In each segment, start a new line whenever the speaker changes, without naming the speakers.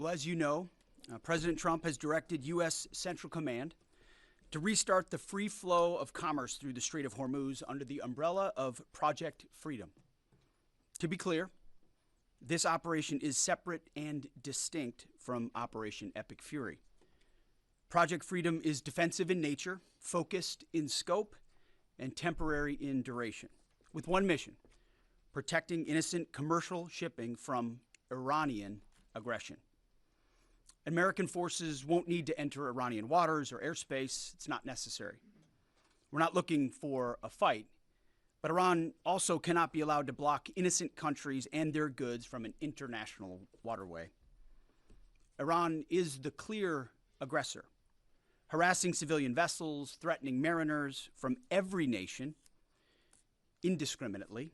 Well, as you know, President Trump has directed U.S. Central Command to restart the free flow of commerce through the Strait of Hormuz under the umbrella of Project Freedom. To be clear, this operation is separate and distinct from Operation Epic Fury. Project Freedom is defensive in nature, focused in scope, and temporary in duration, with one mission: protecting innocent commercial shipping from Iranian aggression. American forces won't need to enter Iranian waters or airspace. It's not necessary. We're not looking for a fight, but Iran also cannot be allowed to block innocent countries and their goods from an international waterway. Iran is the clear aggressor, harassing civilian vessels, threatening mariners from every nation indiscriminately,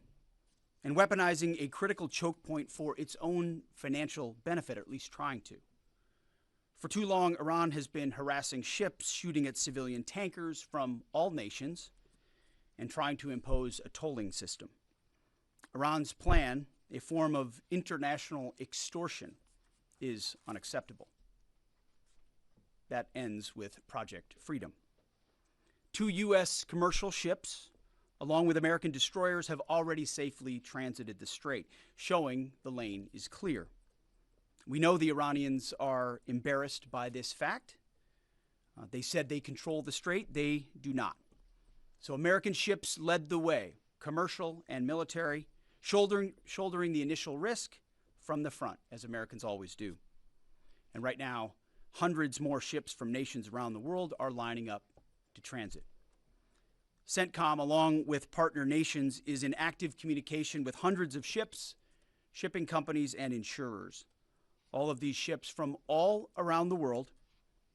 and weaponizing a critical choke point for its own financial benefit, or at least trying to. For too long, Iran has been harassing ships, shooting at civilian tankers from all nations, and trying to impose a tolling system. Iran's plan, a form of international extortion, is unacceptable. That ends with Project Freedom. 2 U.S. commercial ships, along with American destroyers, have already safely transited the strait, showing the lane is clear. We know the Iranians are embarrassed by this fact. They said they control the strait. They do not. So American ships led the way, commercial and military, shouldering the initial risk from the front, as Americans always do. And right now, hundreds more ships from nations around the world are lining up to transit. CENTCOM, along with partner nations, is in active communication with hundreds of ships, shipping companies, and insurers. All of these ships from all around the world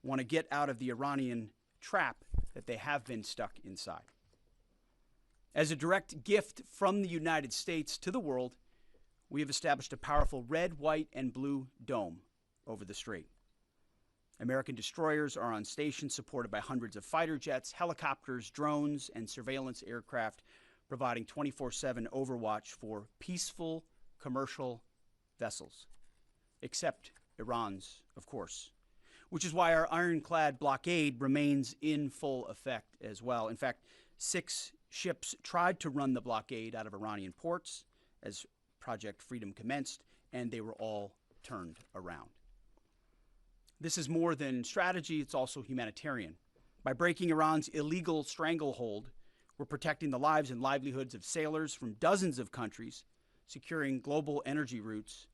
want to get out of the Iranian trap that they have been stuck inside. As a direct gift from the United States to the world, we have established a powerful red, white, and blue dome over the strait. American destroyers are on station, supported by hundreds of fighter jets, helicopters, drones, and surveillance aircraft, providing 24/7 overwatch for peaceful commercial vessels. Except Iran's, of course, which is why our ironclad blockade remains in full effect as well. In fact, 6 ships tried to run the blockade out of Iranian ports as Project Freedom commenced, and they were all turned around. This is more than strategy, it's also humanitarian. By breaking Iran's illegal stranglehold, we're protecting the lives and livelihoods of sailors from dozens of countries, securing global energy routes,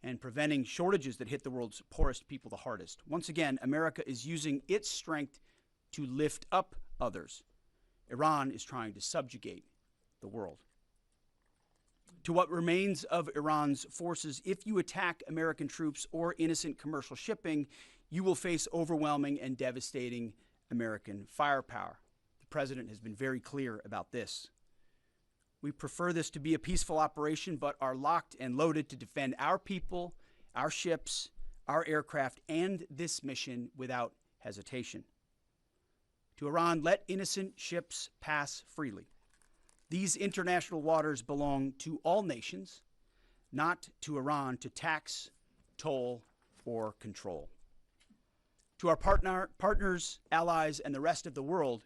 and preventing shortages that hit the world's poorest people the hardest. Once again, America is using its strength to lift up others. Iran is trying to subjugate the world. To what remains of Iran's forces, if you attack American troops or innocent commercial shipping, you will face overwhelming and devastating American firepower. The president has been very clear about this. We prefer this to be a peaceful operation, but are locked and loaded to defend our people, our ships, our aircraft, and this mission without hesitation. To Iran, let innocent ships pass freely. These international waters belong to all nations, not to Iran to tax, toll, or control. To our partners, allies, and the rest of the world,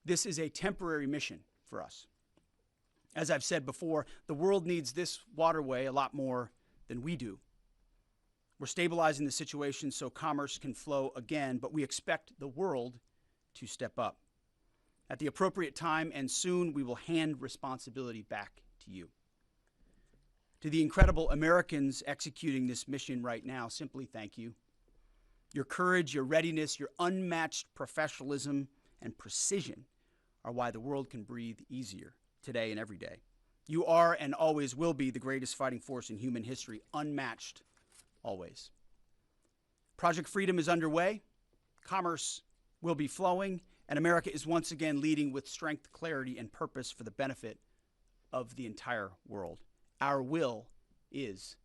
this is a temporary mission for us. As I've said before, the world needs this waterway a lot more than we do. We're stabilizing the situation so commerce can flow again, but we expect the world to step up. At the appropriate time and soon, we will hand responsibility back to you. To the incredible Americans executing this mission right now, simply thank you. Your courage, your readiness, your unmatched professionalism and precision are why the world can breathe easier today and every day. You are and always will be the greatest fighting force in human history, unmatched always. Project Freedom is underway. Commerce will be flowing, and America is once again leading with strength, clarity, and purpose for the benefit of the entire world. Our will is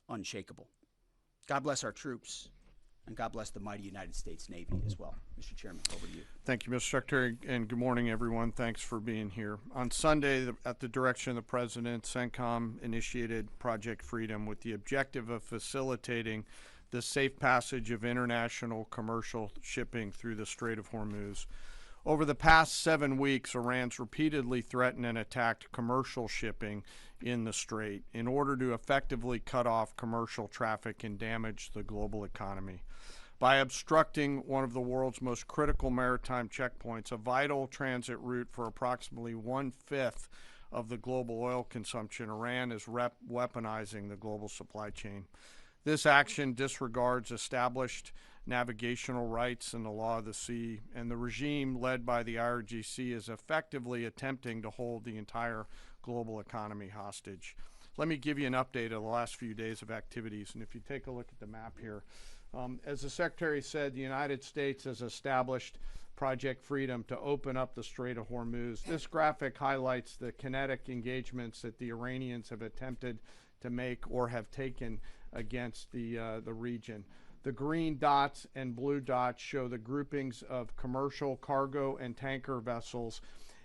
unshakable. God bless our troops, and God bless the mighty United States Navy as well. Mr. Chairman, over to you.
Thank you, Mr. Secretary, and good morning, everyone. Thanks for being here. On Sunday, at the direction of the President, CENTCOM initiated Project Freedom with the objective of facilitating the safe passage of international commercial shipping through the Strait of Hormuz. Over the past 7 weeks, Iran's repeatedly threatened and attacked commercial shipping in the Strait in order to effectively cut off commercial traffic and damage the global economy. By obstructing one of the world's most critical maritime checkpoints, a vital transit route for approximately 1/5 of the global oil consumption, Iran is weaponizing the global supply chain. This action disregards established navigational rights and the law of the sea, and the regime led by the IRGC is effectively attempting to hold the entire global economy hostage. Let me give you an update of the last few days of activities, and if you take a look at the map here, as the Secretary said, the United States has established Project Freedom to open up the Strait of Hormuz. This graphic highlights the kinetic engagements that the Iranians have attempted to make or have taken against the region. The green dots and blue dots show the groupings of commercial, cargo, and tanker vessels,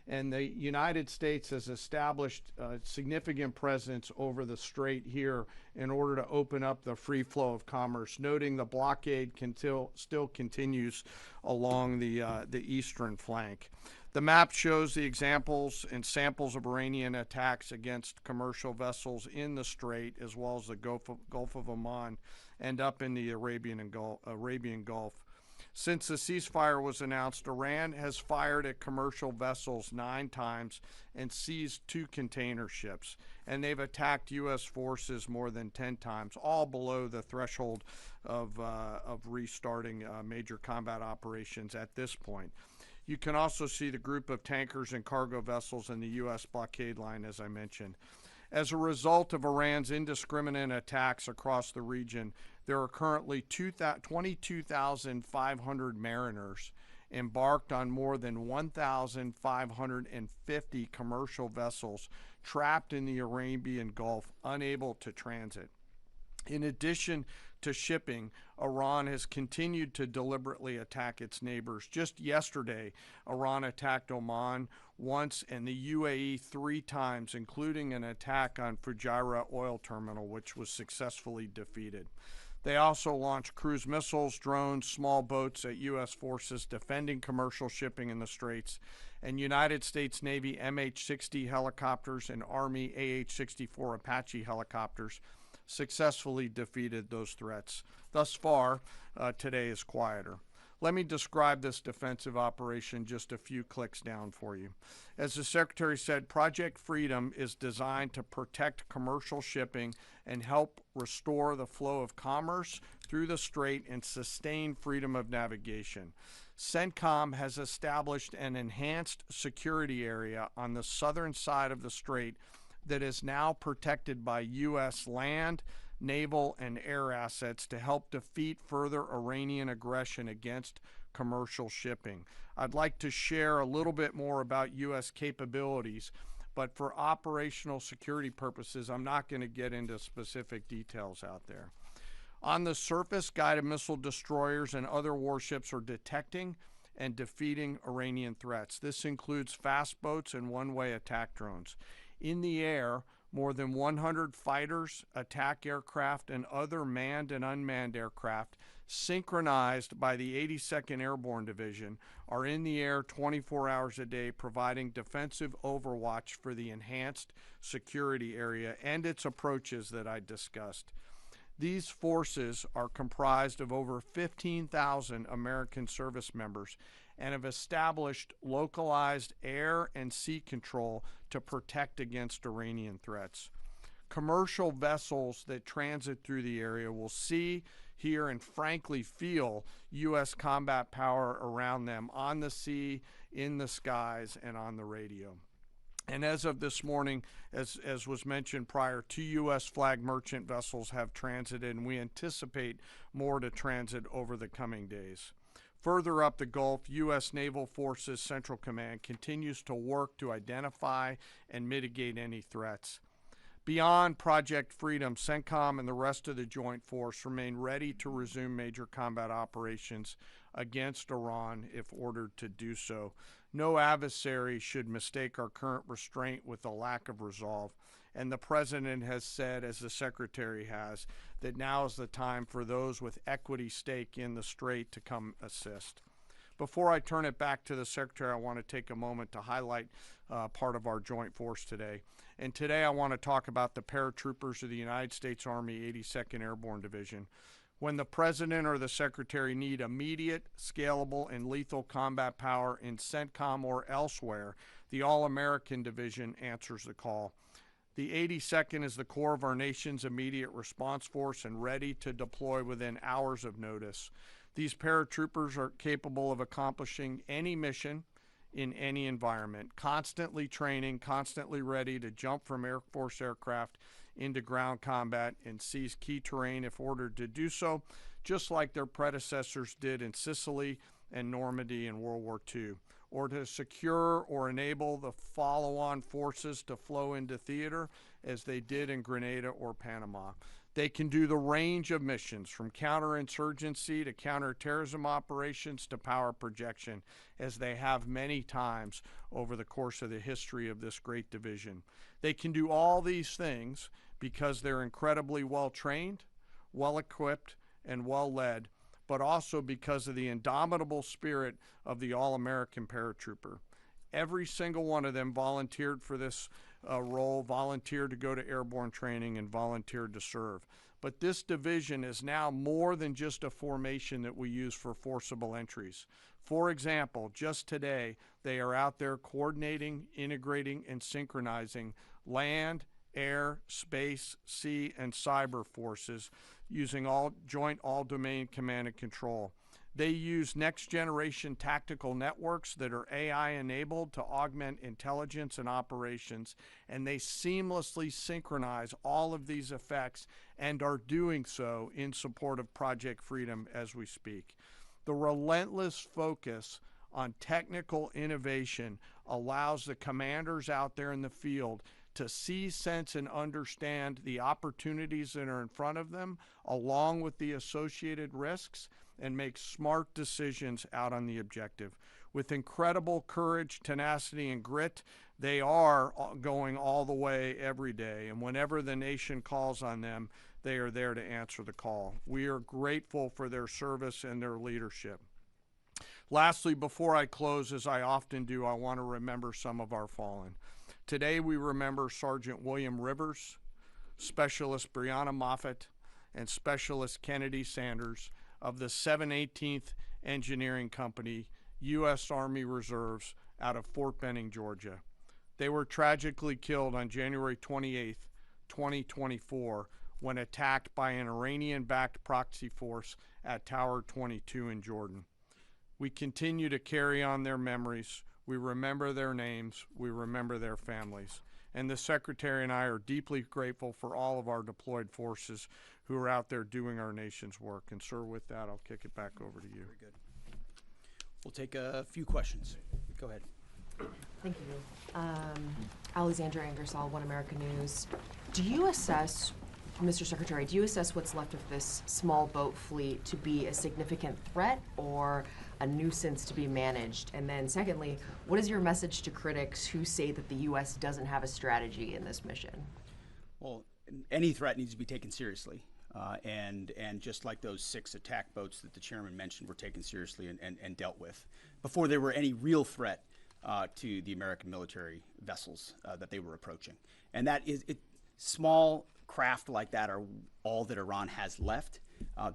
and the United States has established a significant presence over the strait here in order to open up the free flow of commerce, noting the blockade still continues along the eastern flank. The map shows the examples and samples of Iranian attacks against commercial vessels in the strait, as well as the Gulf of Oman and up in the Arabian Gulf. Since the ceasefire was announced, Iran has fired at commercial vessels 9 times and seized 2 container ships, and they've attacked U.S. forces more than 10 times, all below the threshold of restarting major combat operations at this point. You can also see the group of tankers and cargo vessels in the U.S. blockade line, as I mentioned. As a result of Iran's indiscriminate attacks across the region, there are currently 22,500 mariners embarked on more than 1,550 commercial vessels trapped in the Arabian Gulf, unable to transit. In addition to shipping, Iran has continued to deliberately attack its neighbors. Just yesterday, Iran attacked Oman once and the UAE 3 times, including an attack on Fujairah oil terminal, which was successfully defeated. They also launched cruise missiles, drones, small boats at U.S. forces defending commercial shipping in the Straits, and United States Navy MH-60 helicopters and Army AH-64 Apache helicopters successfully defeated those threats. Thus far, today is quieter. Let me describe this defensive operation just a few clicks down for you. As the Secretary said, Project Freedom is designed to protect commercial shipping and help restore the flow of commerce through the strait and sustain freedom of navigation. CENTCOM has established an enhanced security area on the southern side of the strait that is now protected by U.S. land, naval, and air assets to help defeat further Iranian aggression against commercial shipping. I'd like to share a little bit more about U.S. capabilities, but for operational security purposes, I'm not going to get into specific details out there. On the surface, guided missile destroyers and other warships are detecting and defeating Iranian threats. This includes fast boats and one-way attack drones. In the air, more than 100 fighters, attack aircraft, and other manned and unmanned aircraft, synchronized by the 82nd Airborne Division, are in the air 24 hours a day, providing defensive overwatch for the enhanced security area and its approaches that I discussed. These forces are comprised of over 15,000 American service members and have established localized air and sea control to protect against Iranian threats. Commercial vessels that transit through the area will see, hear, and frankly feel U.S. combat power around them on the sea, in the skies, and on the radio. And as of this morning, as was mentioned prior, 2 U.S. flag merchant vessels have transited, and we anticipate more to transit over the coming days. Further up the Gulf, U.S. Naval Forces Central Command continues to work to identify and mitigate any threats. Beyond Project Freedom, CENTCOM and the rest of the Joint Force remain ready to resume major combat operations against Iran if ordered to do so. No adversary should mistake our current restraint with a lack of resolve. And the President has said, as the Secretary has, that now is the time for those with equity stake in the strait to come assist. Before I turn it back to the Secretary, I want to take a moment to highlight part of our joint force today. And today I want to talk about the paratroopers of the United States Army 82nd Airborne Division. When the President or the Secretary need immediate, scalable, and lethal combat power in CENTCOM or elsewhere, the All-American Division answers the call. The 82nd is the core of our nation's immediate response force and ready to deploy within hours of notice. These paratroopers are capable of accomplishing any mission in any environment, constantly training, constantly ready to jump from Air Force aircraft into ground combat and seize key terrain if ordered to do so, just like their predecessors did in Sicily and Normandy in World War II, or to secure or enable the follow-on forces to flow into theater as they did in Grenada or Panama. They can do the range of missions from counterinsurgency to counterterrorism operations to power projection, as they have many times over the course of the history of this great division. They can do all these things because they're incredibly well trained, well equipped, and well led, but also because of the indomitable spirit of the All-American paratrooper. Every single one of them volunteered for this role, volunteered to go to airborne training, and volunteered to serve. But this division is now more than just a formation that we use for forcible entries. For example, just today, they are out there coordinating, integrating, and synchronizing land, air, space, sea, and cyber forces using joint all-domain command and control. They use next-generation tactical networks that are AI-enabled to augment intelligence and operations, and they seamlessly synchronize all of these effects and are doing so in support of Project Freedom as we speak. The relentless focus on technical innovation allows the commanders out there in the field to see, sense, and understand the opportunities that are in front of them, along with the associated risks, and make smart decisions out on the objective. With incredible courage, tenacity, and grit, they are going all the way every day, and whenever the nation calls on them, they are there to answer the call. We are grateful for their service and their leadership. Lastly, before I close, as I often do, I want to remember some of our fallen. Today we remember Sergeant William Rivers, Specialist Brianna Moffett, and Specialist Kennedy Sanders of the 718th Engineering Company, U.S. Army Reserves, out of Fort Benning, Georgia. They were tragically killed on January 28, 2024, when attacked by an Iranian-backed proxy force at Tower 22 in Jordan. We continue to carry on their memories. We remember their names. We remember their families. And the Secretary and I are deeply grateful for all of our deployed forces who are out there doing our nation's work. And sir, with that, I'll kick it back over to you.
Very good. We'll take a few questions. Go ahead.
Thank you. Alexandra Ingersoll, One America News. Do you assess, Mr. Secretary, do you assess what's left of this small boat fleet to be a significant threat or a nuisance to be managed? And then secondly, what is your message to critics who say that the U.S. doesn't have a strategy in this mission?
Well, any threat needs to be taken seriously. And just like those 6 attack boats that the chairman mentioned were taken seriously and dealt with before there were any real threat to the American military vessels that they were approaching. And that is, small craft like that are all that Iran has left.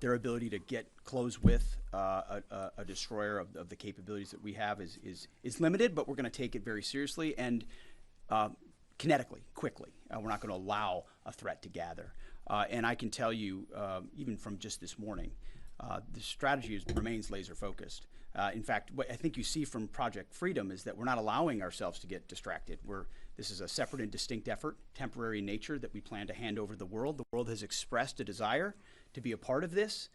Their ability to get close with a destroyer of the capabilities that we have is limited, but we're going to take it very seriously and kinetically, quickly. We're not going to allow a threat to gather. And I can tell you, even from just this morning, the strategy remains laser focused. In fact, what I think you see from Project Freedom is that we're not allowing ourselves to get distracted. This is a separate and distinct effort, temporary in nature, that we plan to hand over to the world. The world has expressed a desire to be a part of this,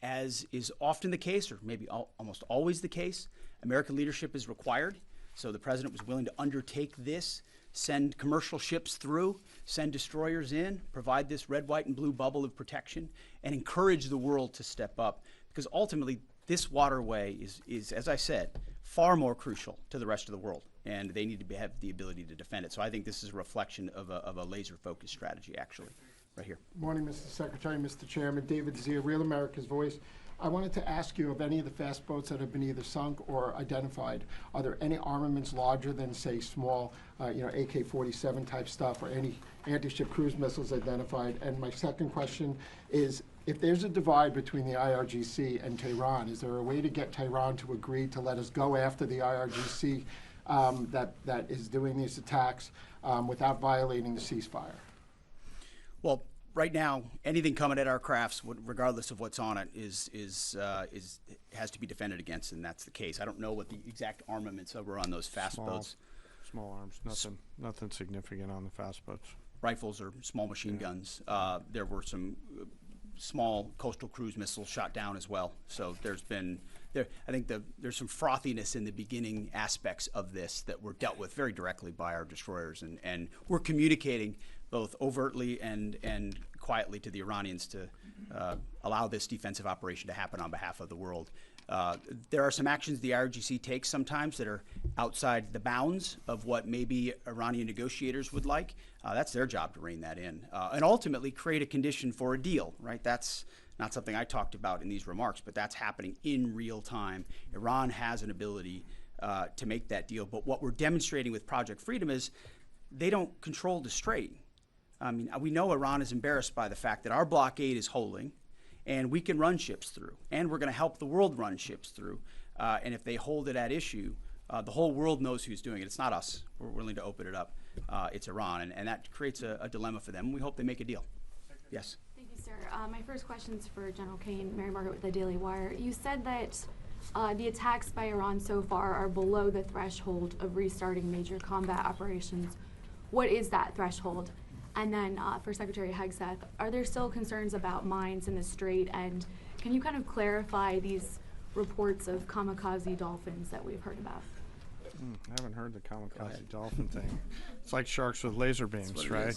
as is often the case, or maybe almost always the case. American leadership is required, so the president was willing to undertake this, send commercial ships through, send destroyers in, provide this red, white, and blue bubble of protection, and encourage the world to step up, because ultimately this waterway is, as I said, far more crucial to the rest of the world and they need to have the ability to defend it. So I think this is a reflection of a laser-focused strategy, actually, right here.
Morning, Mr. Secretary, Mr. Chairman. David Zia, Real America's Voice. I wanted to ask you, of any of the fast boats that have been either sunk or identified, are there any armaments larger than, say, small, AK-47 type stuff, or any anti-ship cruise missiles identified? And my second question is, if there's a divide between the IRGC and Tehran, is there a way to get Tehran to agree to let us go after the IRGC that is doing these attacks without violating the ceasefire?
Well, right now, anything coming at our crafts, regardless of what's on it, has to be defended against, and that's the case. I don't know what the exact armaments were on those fast boats.
Small arms, nothing significant on the fast boats.
Rifles or small machine guns. There were some small coastal cruise missiles shot down as well. So there's been, I think there's some frothiness in the beginning aspects of this that were dealt with very directly by our destroyers, and we're communicating both overtly and quietly to the Iranians to allow this defensive operation to happen on behalf of the world. There are some actions the IRGC takes sometimes that are outside the bounds of what maybe Iranian negotiators would like. That's their job to rein that in and ultimately create a condition for a deal, right? That's not something I talked about in these remarks, but that's happening in real time. Iran has an ability to make that deal, but what we're demonstrating with Project Freedom is they don't control the strait. I mean, we know Iran is embarrassed by the fact that our blockade is holding, and we can run ships through, and we're going to help the world run ships through. And if they hold it at issue, the whole world knows who's doing it. It's not us. We're willing to open it up. It's Iran, and that creates a dilemma for them. We hope they make a deal. Yes.
Thank you, sir. My first question is for General Kane, Mary Margaret with the Daily Wire. You said that the attacks by Iran so far are below the threshold of restarting major combat operations. What is that threshold? And then for Secretary Hegseth, are there still concerns about mines in the Strait? And can you kind of clarify these reports of kamikaze dolphins that we've heard about?
I haven't heard the kamikaze dolphin thing. It's like sharks with laser beams, right?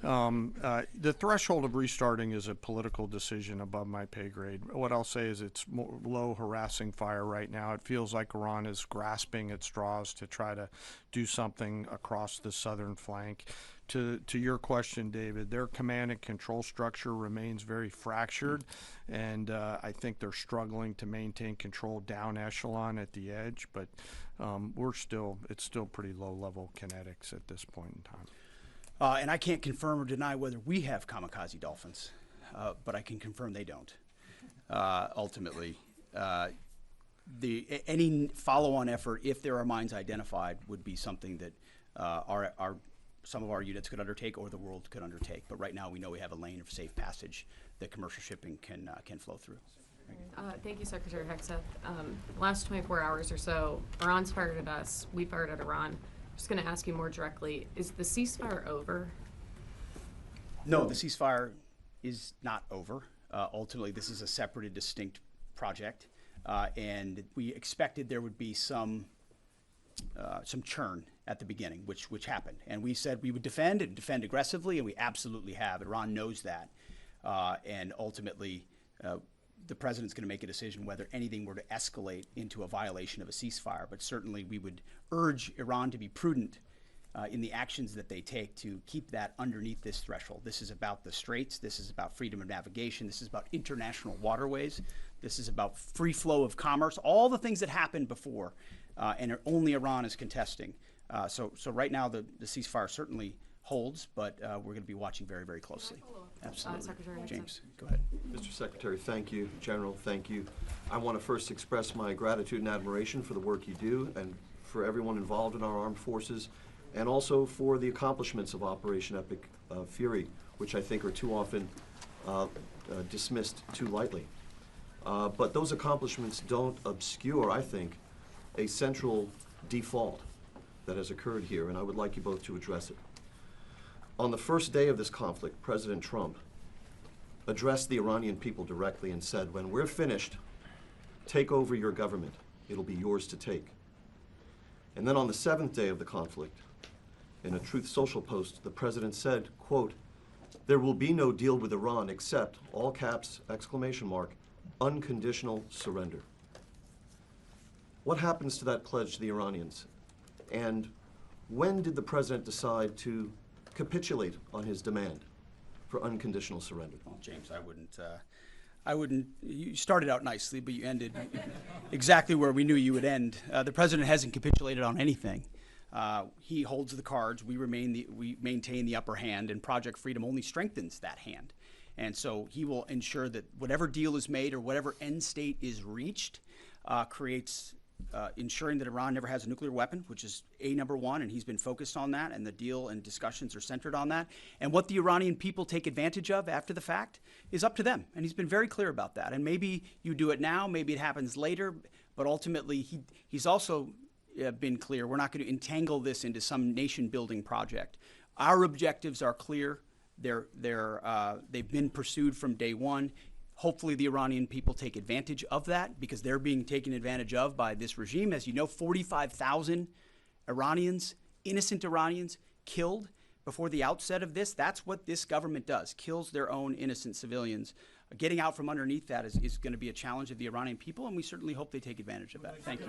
The threshold of restarting is a political decision above my pay grade. What I'll say is it's low harassing fire right now. It feels like Iran is grasping at straws to try to do something across the southern flank. To your question, David, their command and control structure remains very fractured, and I think they're struggling to maintain control down echelon at the edge, but it's still pretty low-level kinetics at this point in time.
And I can't confirm or deny whether we have kamikaze dolphins, but I can confirm they don't. Ultimately, any follow-on effort, if there are mines identified, would be something that some of our units could undertake or the world could undertake. But right now we know we have a lane of safe passage that commercial shipping can flow through.
Thank you, Secretary Hegseth. Last 24 hours or so, Iran's fired at us, we fired at Iran. Just going to ask you more directly, is the ceasefire over?
No, the ceasefire is not over. Ultimately, this is a separate and distinct project, and we expected there would be some churn at the beginning, which happened. And we said we would defend and defend aggressively, and we absolutely have. Iran knows that. And ultimately, the president's going to make a decision whether anything were to escalate into a violation of a ceasefire. But certainly we would urge Iran to be prudent in the actions that they take to keep that underneath this threshold. This is about the straits. This is about freedom of navigation. This is about international waterways. This is about free flow of commerce, all the things that happened before, and only Iran is contesting. So right now the ceasefire certainly holds, but we're going to be watching very, very closely. Absolutely.
Secretary
James, go ahead.
Mr. Secretary, thank you. General, thank you. I want to first express my gratitude and admiration for the work you do and for everyone involved in our armed forces, and also for the accomplishments of Operation Epic Fury, which I think are too often dismissed too lightly. But those accomplishments don't obscure, I think, a central default that has occurred here, and I would like you both to address it. On the first day of this conflict, President Trump addressed the Iranian people directly and said, when we're finished, take over your government. It'll be yours to take. And then on the seventh day of the conflict, in a Truth Social post, the president said, quote, there will be no deal with Iran except, all caps, exclamation mark, unconditional surrender. What happens to that pledge to the Iranians And when did the president decide to capitulate on his demand for unconditional surrender?
Well, James, I wouldn't. You started out nicely, but you ended exactly where we knew you would end. The president hasn't capitulated on anything. He holds the cards. We maintain the upper hand, and Project Freedom only strengthens that hand. And so he will ensure that whatever deal is made or whatever end state is reached creates ensuring that Iran never has a nuclear weapon, which is number one, and he's been focused on that, and the deal and discussions are centered on that. And what the Iranian people take advantage of after the fact is up to them, and he's been very clear about that. And maybe you do it now, maybe it happens later, but ultimately he's also been clear, we're not going to entangle this into some nation-building project. Our objectives are clear. They've been pursued from day one. Hopefully the Iranian people take advantage of that because they're being taken advantage of by this regime. As you know, 45,000 Iranians, innocent Iranians, killed before the outset of this. That's what this government does, kills their own innocent civilians. Getting out from underneath that is going to be a challenge of the Iranian people, and we certainly hope they take advantage of that. Thank you.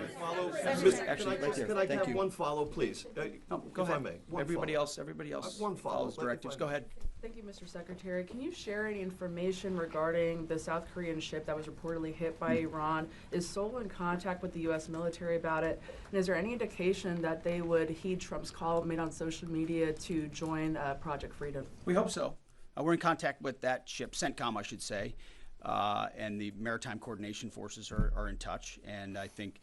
Can I have one follow, please?
Go ahead.
If I may.
Everybody else
One follow.
follows directives. Go ahead.
Thank you, Mr. Secretary. Can you share any information regarding the South Korean ship that was reportedly hit by Iran? Is Seoul in contact with the U.S. military about it? And is there any indication that they would heed Trump's call made on social media to join Project Freedom?
We hope so. We're in contact with that ship, CENTCOM, I should say, and the Maritime Coordination Forces are in touch. And I think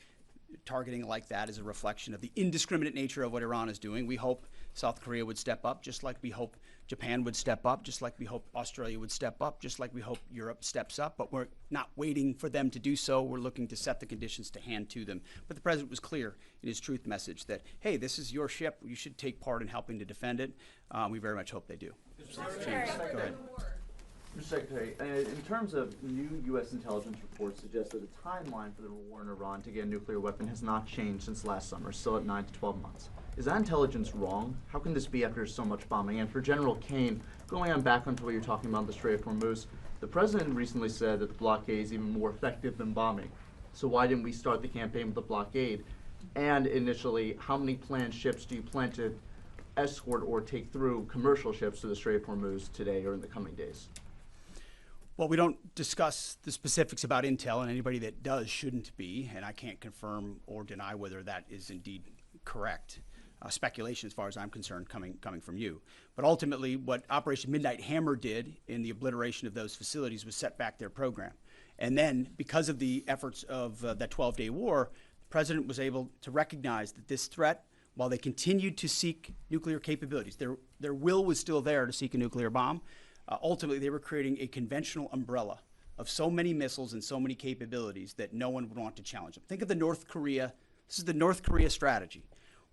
targeting like that is a reflection of the indiscriminate nature of what Iran is doing. We hope South Korea would step up, just like we hope Japan would step up, just like we hope Australia would step up, just like we hope Europe steps up. But we're not waiting for them to do so. We're looking to set the conditions to hand to them. But the president was clear in his truth message that, hey, this is your ship. You should take part in helping to defend it. We very much hope they do. James, go ahead.
Mr. Secretary, in terms of new U.S. intelligence reports suggest that the timeline for the war in Iran to get a nuclear weapon has not changed since last summer, still at 9 to 12 months. Is that intelligence wrong? How can this be after so much bombing? And for General Kane, going on back onto what you're talking about, the Strait of Hormuz, the president recently said that the blockade is even more effective than bombing. So why didn't we start the campaign with the blockade? And initially, how many planned ships do you plan to escort or take through commercial ships to the Strait of Hormuz today or in the coming days?
Well, we don't discuss the specifics about intel, and anybody that does shouldn't be, and I can't confirm or deny whether that is indeed correct. Speculation, as far as I'm concerned, coming from you. But ultimately, what Operation Midnight Hammer did in the obliteration of those facilities was set back their program. And then, because of the efforts of that 12-day war, the president was able to recognize that this threat, while they continued to seek nuclear capabilities, their will was still there to seek a nuclear bomb. Ultimately, they were creating a conventional umbrella of so many missiles and so many capabilities that no one would want to challenge them. Think of the North Korea. This is the North Korea strategy.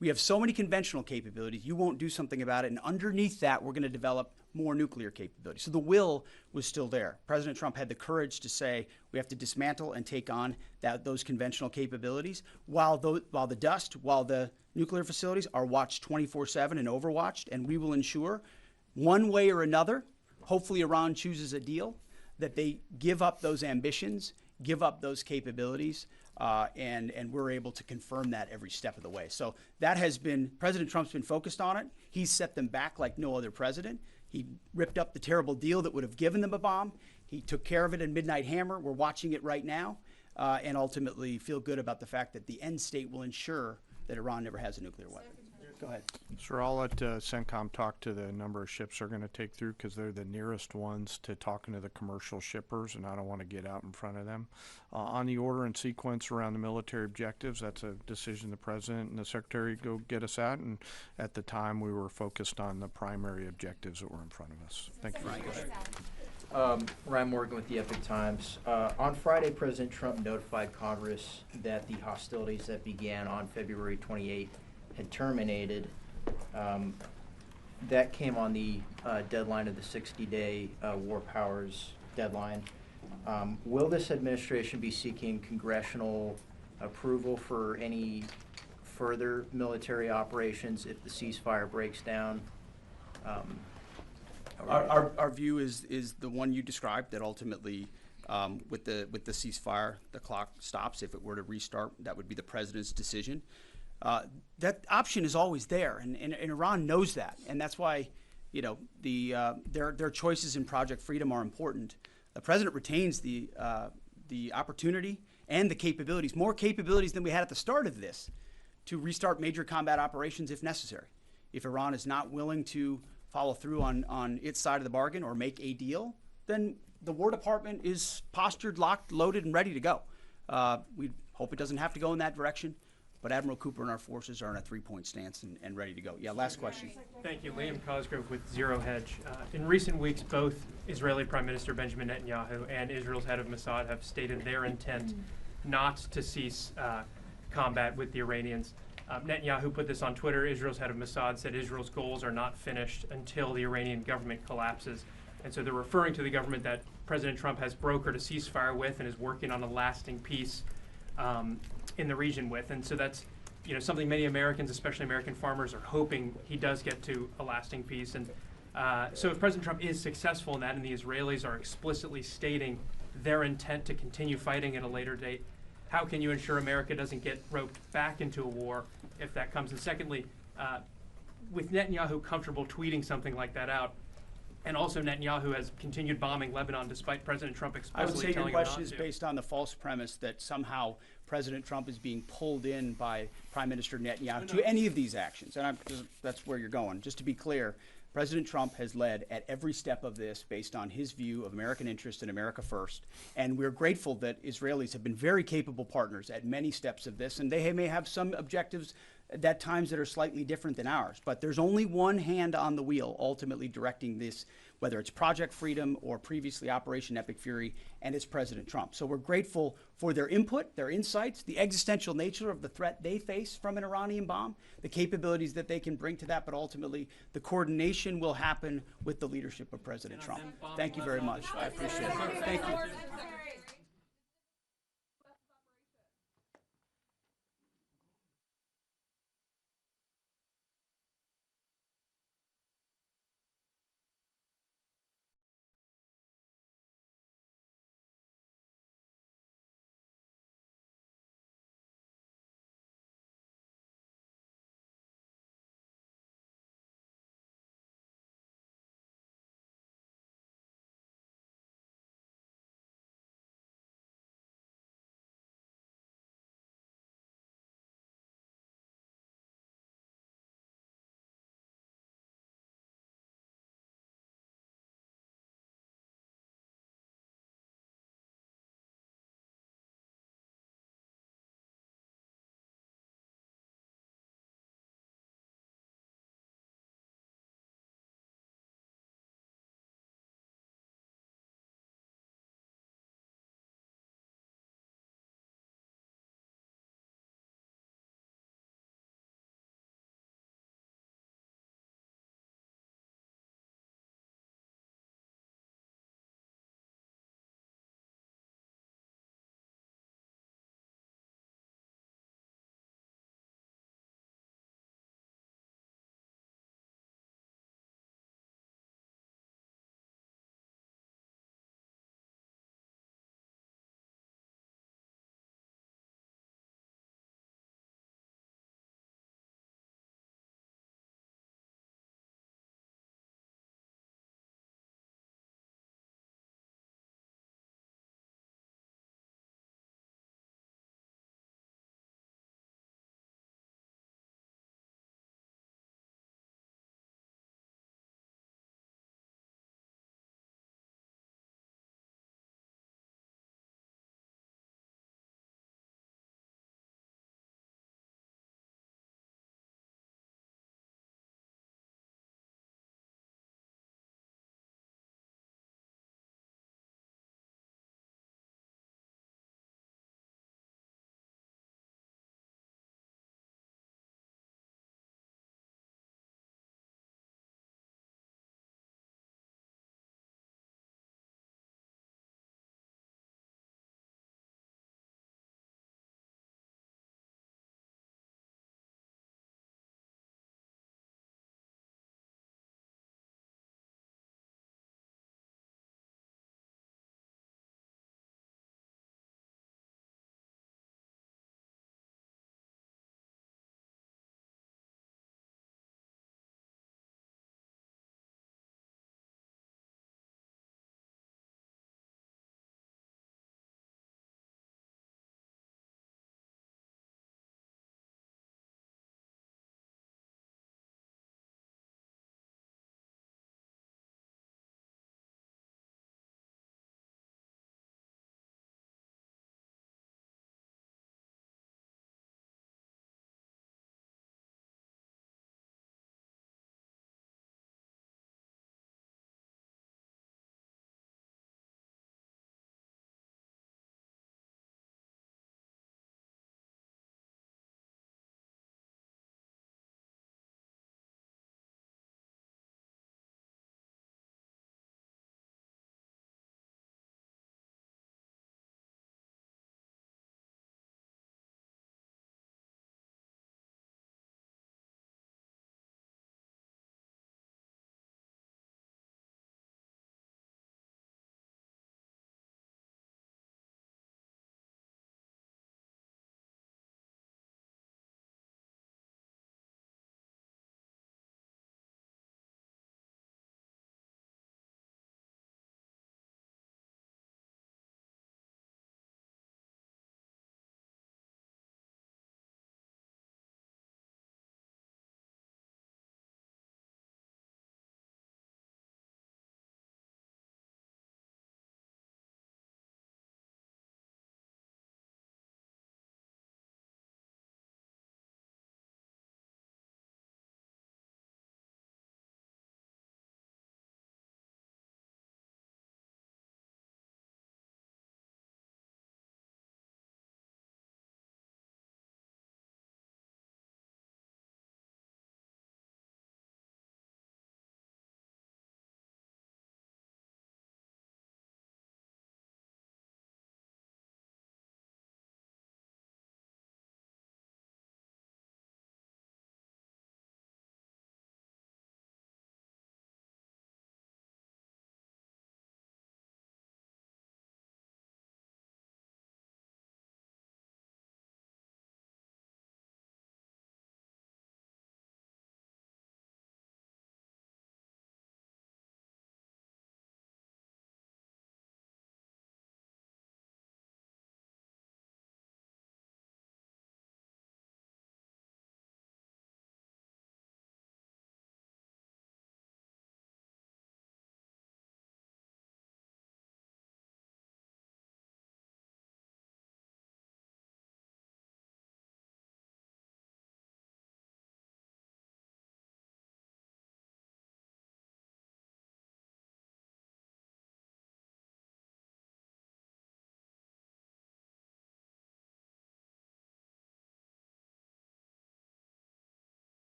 We have so many conventional capabilities, you won't do something about it, and underneath that, we're going to develop more nuclear capabilities. So the will was still there. President Trump had the courage to say we have to dismantle and take on those conventional capabilities while the nuclear facilities are watched 24/7 and overwatched, and we will ensure one way or another, hopefully Iran chooses a deal, that they give up those ambitions, give up those capabilities, and we're able to confirm that every step of the way. So that has been, President Trump's been focused on it. He's set them back like no other president. He ripped up the terrible deal that would have given them a bomb. He took care of it in Midnight Hammer. We're watching it right now, and ultimately feel good about the fact that the end state will ensure that Iran never has a nuclear weapon. Go ahead.
Sir, I'll let CENTCOM talk to the number of ships they're going to take through because they're the nearest ones to talking to the commercial shippers, and I don't want to get out in front of them. On the order and sequence around the military objectives, that's a decision the President and the Secretary go get us at, and at the time we were focused on the primary objectives that were in front of us. Thank you.
Ryan Morgan with the Epic Times. On Friday, President Trump notified Congress that the hostilities that began on February 28 had terminated. That came on the deadline of the 60-day war powers deadline. Will this administration be seeking congressional approval for any further military operations if the ceasefire breaks down?
Our view is the one you described, that ultimately with the ceasefire, the clock stops. If it were to restart, that would be the president's decision. That option is always there, and Iran knows that, and that's why, you know, their choices in Project Freedom are important. The president retains the opportunity and the capabilities, more capabilities than we had at the start of this, to restart major combat operations if necessary. If Iran is not willing to follow through on its side of the bargain or make a deal, then the War Department is postured, locked, loaded, and ready to go. We hope it doesn't have to go in that direction, but Admiral Cooper and our forces are in a three-point stance and ready to go. Yeah, last question.
Thank you. Liam Cosgrove with Zero Hedge. In recent weeks, both Israeli Prime Minister Benjamin Netanyahu and Israel's head of Mossad have stated their intent not to cease combat with the Iranians. Netanyahu put this on Twitter. Israel's head of Mossad said Israel's goals are not finished until the Iranian government collapses. And so they're referring to the government that President Trump has brokered a ceasefire with and is working on a lasting peace in the region with. And so that's, you know, something many Americans, especially American farmers, are hoping he does get to a lasting peace. And so if President Trump is successful in that and the Israelis are explicitly stating their intent to continue fighting at a later date, how can you ensure America doesn't get roped back into a war if that comes? And secondly, with Netanyahu comfortable tweeting something like that out, and also Netanyahu has continued bombing Lebanon despite President Trump
I would
explicitly
say your
telling him not
question is
to.
based on the false premise that somehow President Trump is being pulled in by Prime Minister Netanyahu to any of these actions. And that's where you're going. Just to be clear, President Trump has led at every step of this based on his view of American interest and America first. And we're grateful that Israelis have been very capable partners at many steps of this. And they may have some objectives at times that are slightly different than ours. But there's only one hand on the wheel ultimately directing this, whether it's Project Freedom or previously Operation Epic Fury, and it's President Trump. So we're grateful for their input, their insights, the existential nature of the threat they face from an Iranian bomb, the capabilities that they can bring to that, but ultimately the coordination will happen with the leadership of President Trump. Thank you very much. I appreciate it. Thank you.